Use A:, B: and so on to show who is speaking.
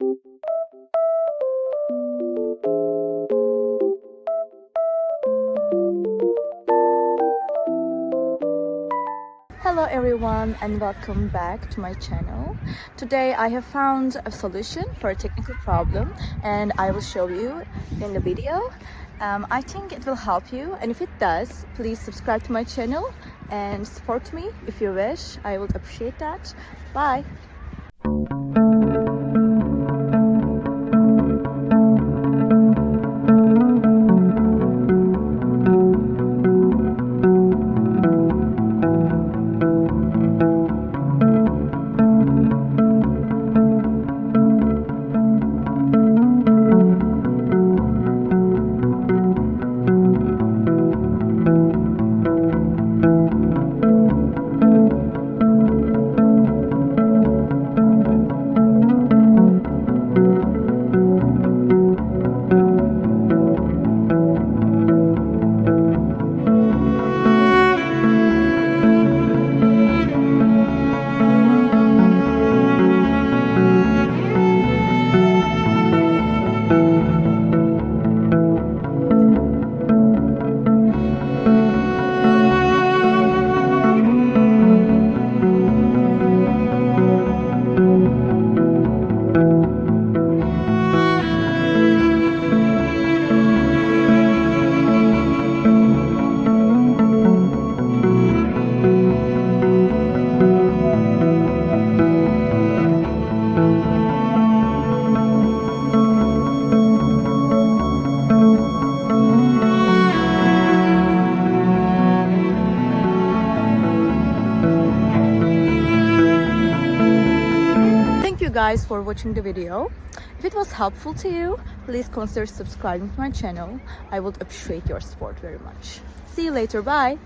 A: Hello everyone and welcome back to my channel. Today I have found a solution for a technical problem and I will show you in the video. I think it will help you, and if it does, please subscribe to my channel and support me if you wish. I would appreciate that. Bye! Guys for watching the video. If it was helpful to you, please consider subscribing to my channel. I would appreciate your support very much. See you later. Bye.